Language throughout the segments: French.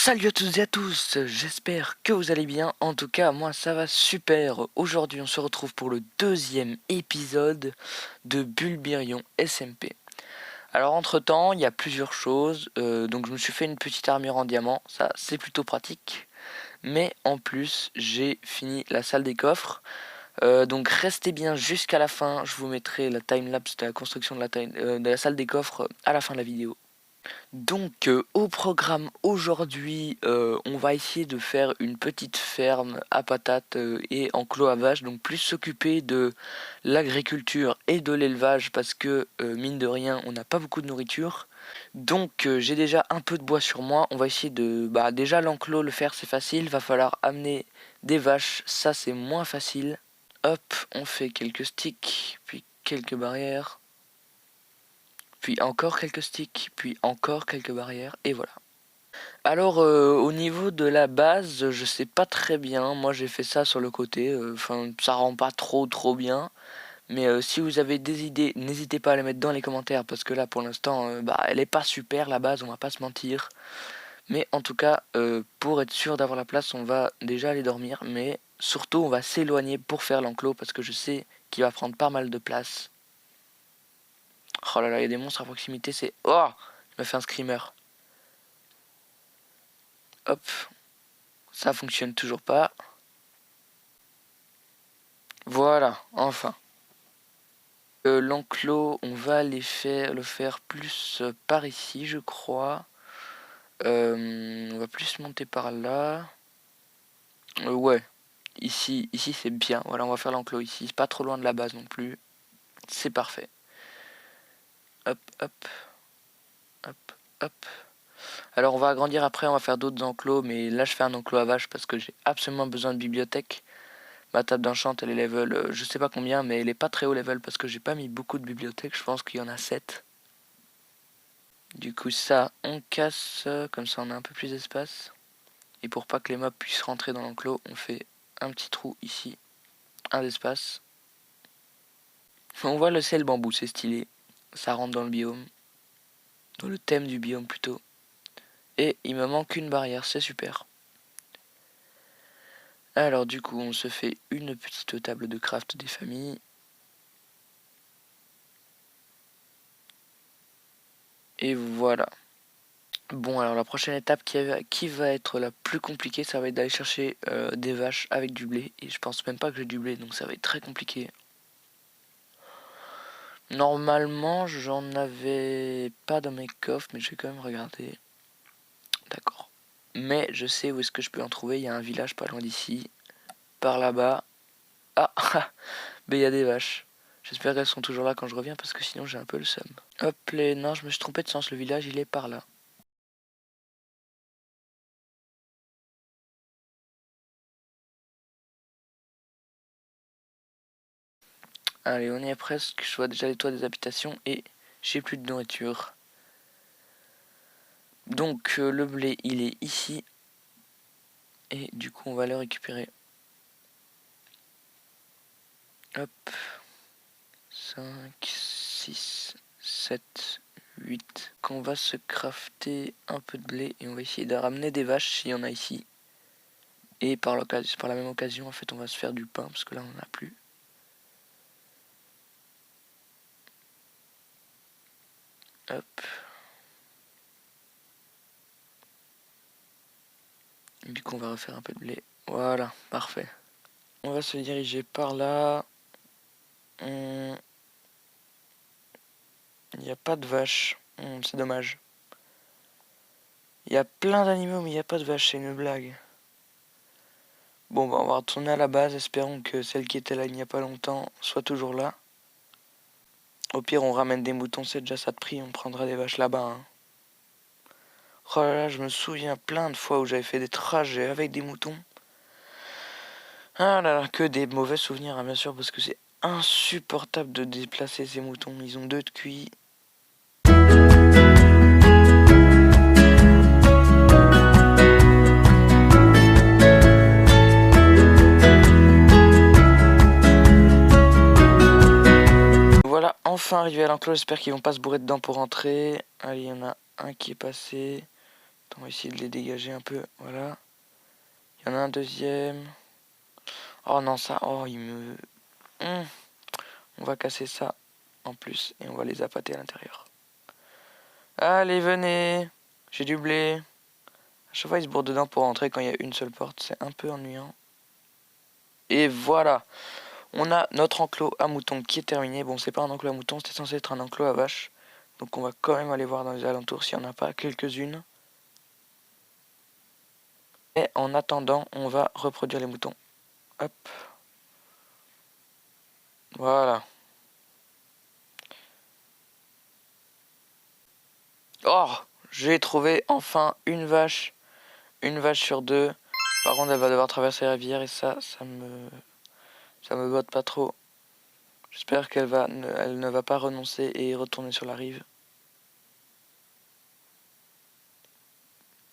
Salut à toutes et à tous, j'espère que vous allez bien. En tout cas, moi ça va super. Aujourd'hui, on se retrouve pour le deuxième épisode de Bulbirion SMP. Alors entre-temps, il y a plusieurs choses. Donc je me suis fait une petite armure en diamant, ça c'est plutôt pratique. Mais en plus, j'ai fini la salle des coffres. Donc restez bien jusqu'à la fin, je vous mettrai la timelapse de la construction de la salle des coffres à la fin de la vidéo. Donc au programme aujourd'hui, on va essayer de faire une petite ferme à patates et enclos à vaches, donc plus s'occuper de l'agriculture et de l'élevage parce que mine de rien on n'a pas beaucoup de nourriture. Donc j'ai déjà un peu de bois sur moi, on va essayer de... déjà l'enclos, le faire c'est facile, va falloir amener des vaches, ça c'est moins facile. Hop, on fait quelques sticks, puis quelques barrières. Puis encore quelques sticks, puis encore quelques barrières, et voilà. Alors au niveau de la base, je sais pas très bien, moi j'ai fait ça sur le côté, enfin ça rend pas trop bien. Mais si vous avez des idées, n'hésitez pas à les mettre dans les commentaires, parce que là pour l'instant, elle est pas super la base, on va pas se mentir. Mais en tout cas, pour être sûr d'avoir la place, on va déjà aller dormir, mais surtout on va s'éloigner pour faire l'enclos, parce que je sais qu'il va prendre pas mal de place. Oh là là, il y a des monstres à proximité, c'est... Oh! Il m'a fait un screamer. Hop. Ça fonctionne toujours pas. Voilà, enfin. L'enclos, on va le faire plus par ici, je crois. On va plus monter par là. Ouais, ici c'est bien. Voilà, on va faire l'enclos ici. C'est pas trop loin de la base non plus. C'est parfait. Hop, hop, hop, hop. Alors on va agrandir après, on va faire d'autres enclos, mais là je fais un enclos à vache parce que j'ai absolument besoin de bibliothèque. Ma table d'enchant elle est level, je sais pas combien, mais elle est pas très haut level parce que j'ai pas mis beaucoup de bibliothèques, je pense qu'il y en a 7. Du coup ça, on casse, comme ça on a un peu plus d'espace. Et pour pas que les mobs puissent rentrer dans l'enclos, on fait un petit trou ici, un d'espace. On voit le ciel bambou, c'est stylé. Ça rentre dans le biome, dans le thème du biome plutôt. Et il me manque une barrière, c'est super. Alors du coup on se fait une petite table de craft des familles. Et voilà. Bon alors la prochaine étape qui va être la plus compliquée, ça va être d'aller chercher des vaches avec du blé. Et je pense même pas que j'ai du blé, donc ça va être très compliqué. Normalement j'en avais pas dans mes coffres, mais je vais quand même regarder. D'accord. Mais je sais où est-ce que je peux en trouver, il y a un village pas loin d'ici. Par là-bas. Ah, mais il y a des vaches. J'espère qu'elles sont toujours là quand je reviens parce que sinon j'ai un peu le seum. Hop, non, je me suis trompé de sens, le village il est par là. Allez, on y est presque, je vois déjà les toits des habitations et j'ai plus de nourriture. Donc le blé il est ici. Et du coup on va le récupérer. Hop. 5, 6, 7, 8. Qu'on va se crafter un peu de blé et on va essayer de ramener des vaches s'il y en a ici. Et par la même occasion, en fait, on va se faire du pain parce que là, on n'en a plus. Hop. Du coup, on va refaire un peu de blé. Voilà, parfait. On va se diriger par là. Il n'y a pas de vaches. C'est dommage. Il y a plein d'animaux, mais il n'y a pas de vaches. C'est une blague. Bon, bah, on va retourner à la base. Espérons que celle qui était là il n'y a pas longtemps soit toujours là. Au pire, on ramène des moutons, c'est déjà ça de prix. On prendra des vaches là-bas. Hein. Oh là là, je me souviens plein de fois où j'avais fait des trajets avec des moutons. Ah là là, que des mauvais souvenirs, hein, bien sûr, parce que c'est insupportable de déplacer ces moutons. Ils ont 2 de QI. Voilà, enfin arrivé à l'enclos. J'espère qu'ils vont pas se bourrer dedans pour rentrer. Allez, il y en a un qui est passé. On va essayer de les dégager un peu, voilà. Il y en a un deuxième. Oh non, ça, oh, il me... On va casser ça en plus et on va les appâter à l'intérieur. Allez, venez. J'ai du blé. À chaque fois, ils se bourrent dedans pour rentrer quand il y a une seule porte. C'est un peu ennuyant. Et voilà. On a notre enclos à moutons qui est terminé. Bon, c'est pas un enclos à moutons, c'était censé être un enclos à vaches. Donc on va quand même aller voir dans les alentours s'il n'y en a pas quelques-unes. Et en attendant, on va reproduire les moutons. Hop. Voilà. Oh, j'ai trouvé enfin une vache. Une vache sur deux. Par contre, elle va devoir traverser la rivière et ça me botte pas trop. J'espère elle ne va pas renoncer et retourner sur la rive.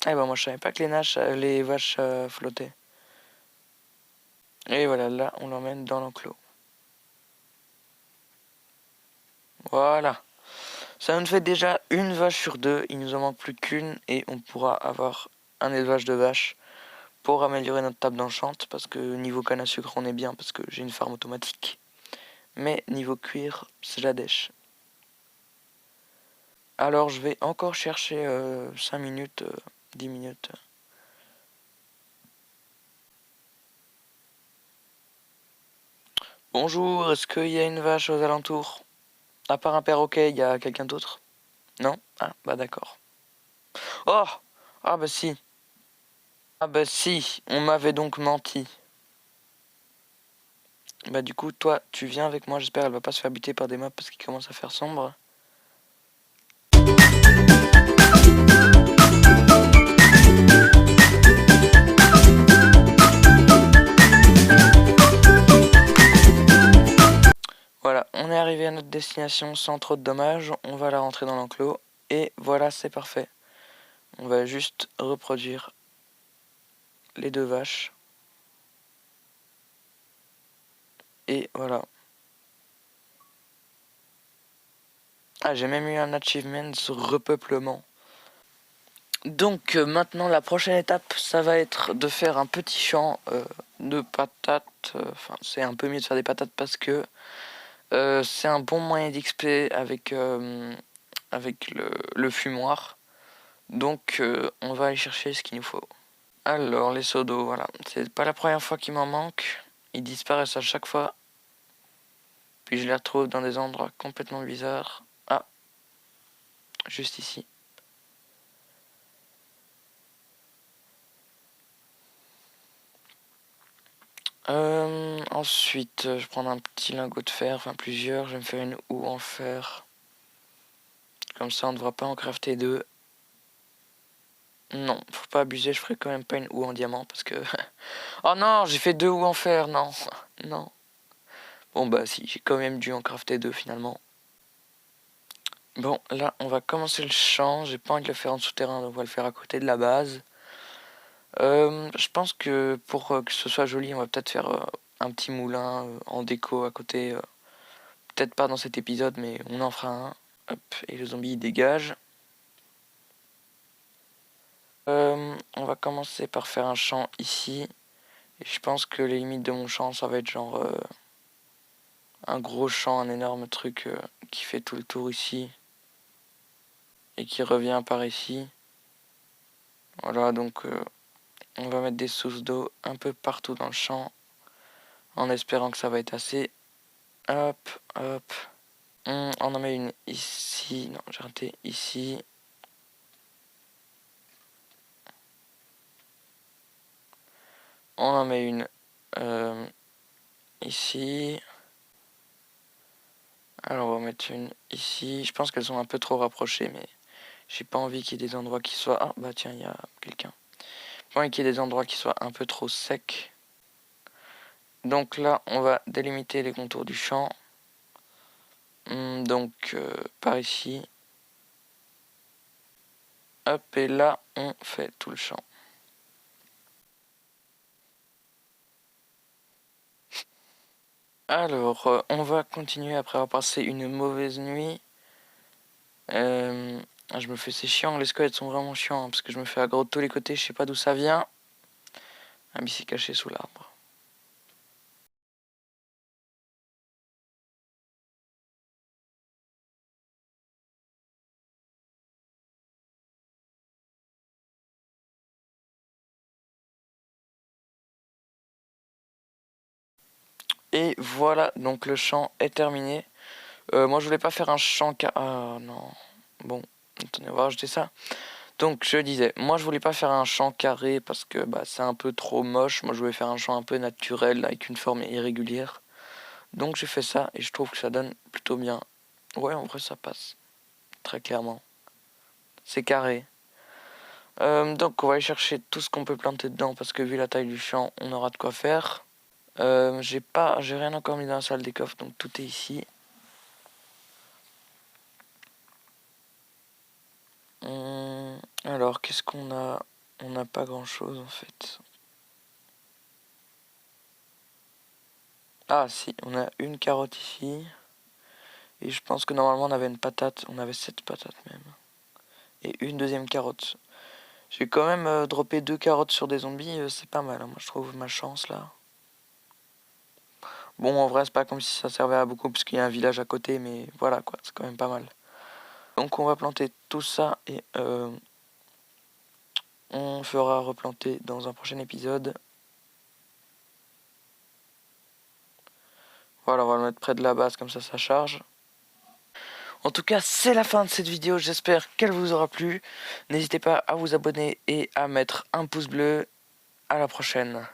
Eh ben moi je savais pas que les vaches flottaient. Et voilà, là on l'emmène dans l'enclos. Voilà. Ça nous fait déjà une vache sur deux, il nous en manque plus qu'une et on pourra avoir un élevage de vaches pour améliorer notre table d'enchante parce que niveau canne à sucre on est bien parce que j'ai une farm automatique. Mais niveau cuir, c'est la dèche. Alors je vais encore chercher 5 minutes, 10 minutes. Bonjour, est-ce qu'il y a une vache aux alentours? À part un perroquet, il y a quelqu'un d'autre? Non? Ah, bah d'accord. Oh! Ah bah si. Ah bah si, on m'avait donc menti. Bah du coup, toi, tu viens avec moi, j'espère elle va pas se faire buter par des mobs parce qu'il commence à faire sombre. Voilà, on est arrivé à notre destination sans trop de dommages, on va la rentrer dans l'enclos, et voilà, c'est parfait. On va juste reproduire les deux vaches. Et voilà. Ah, j'ai même eu un achievement sur repeuplement. Donc maintenant la prochaine étape ça va être de faire un petit champ de patates. Enfin c'est un peu mieux de faire des patates parce que c'est un bon moyen d'XP avec le fumoir. Donc on va aller chercher ce qu'il nous faut. Alors les seaux d'eau, voilà. C'est pas la première fois qu'il m'en manque. Ils disparaissent à chaque fois. Puis je les retrouve dans des endroits complètement bizarres. Ah, juste ici. Ensuite, je vais prendre un petit lingot de fer, enfin plusieurs. Je vais me faire une houe en fer. Comme ça, on ne devra pas en crafter deux. Non, faut pas abuser, je ferai quand même pas une houe en diamant parce que... Oh non, j'ai fait deux houes en fer, non. Non. Bon bah si, j'ai quand même dû en crafter deux finalement. Bon, là, on va commencer le champ. J'ai pas envie de le faire en souterrain, donc on va le faire à côté de la base. Je pense que pour que ce soit joli, on va peut-être faire un petit moulin en déco à côté. Peut-être pas dans cet épisode, mais on en fera un. Hop, et le zombie il dégage. On va commencer par faire un champ ici. Et je pense que les limites de mon champ, ça va être genre un gros champ, un énorme truc qui fait tout le tour ici. Et qui revient par ici. Voilà, donc on va mettre des sources d'eau un peu partout dans le champ. En espérant que ça va être assez. Hop, hop. On en met une ici. Non, j'ai raté ici. On en met une ici. Alors on va mettre une ici. Je pense qu'elles sont un peu trop rapprochées, mais j'ai pas envie qu'il y ait des endroits qui soient... Ah bah tiens, il y a quelqu'un. J'ai pas envie qu'il y ait des endroits qui soient un peu trop secs. Donc là, on va délimiter les contours du champ. Donc par ici. Hop, et là, on fait tout le champ. Alors, on va continuer après avoir passé une mauvaise nuit. Ah, je me fais, c'est chiant, les squelettes sont vraiment chiants, hein, parce que je me fais aggro de tous les côtés, je sais pas d'où ça vient. Ah, mais c'est caché sous l'arbre. Et voilà, donc le champ est terminé. Moi je voulais pas faire un champ ah non. Bon, attendez, on va rajouter ça. Donc je disais, moi je voulais pas faire un champ carré parce que bah, c'est un peu trop moche. Moi je voulais faire un champ un peu naturel avec une forme irrégulière. Donc j'ai fait ça et je trouve que ça donne plutôt bien. Ouais, en vrai ça passe. Très clairement. C'est carré. Donc on va aller chercher tout ce qu'on peut planter dedans parce que vu la taille du champ, on aura de quoi faire. J'ai rien encore mis dans la salle des coffres, donc tout est ici. Alors qu'est-ce qu'on a? On n'a pas grand-chose en fait. Ah si, on a une carotte ici. Et je pense que normalement on avait une patate, on avait 7 patates même. Et une deuxième carotte. J'ai quand même droppé 2 carottes sur des zombies, c'est pas mal, hein, moi je trouve ma chance là. Bon en vrai c'est pas comme si ça servait à beaucoup parce qu'il y a un village à côté, mais voilà quoi, c'est quand même pas mal. Donc on va planter tout ça et on fera replanter dans un prochain épisode. Voilà, on va le mettre près de la base comme ça charge. En tout cas, c'est la fin de cette vidéo, j'espère qu'elle vous aura plu. N'hésitez pas à vous abonner et à mettre un pouce bleu. À la prochaine.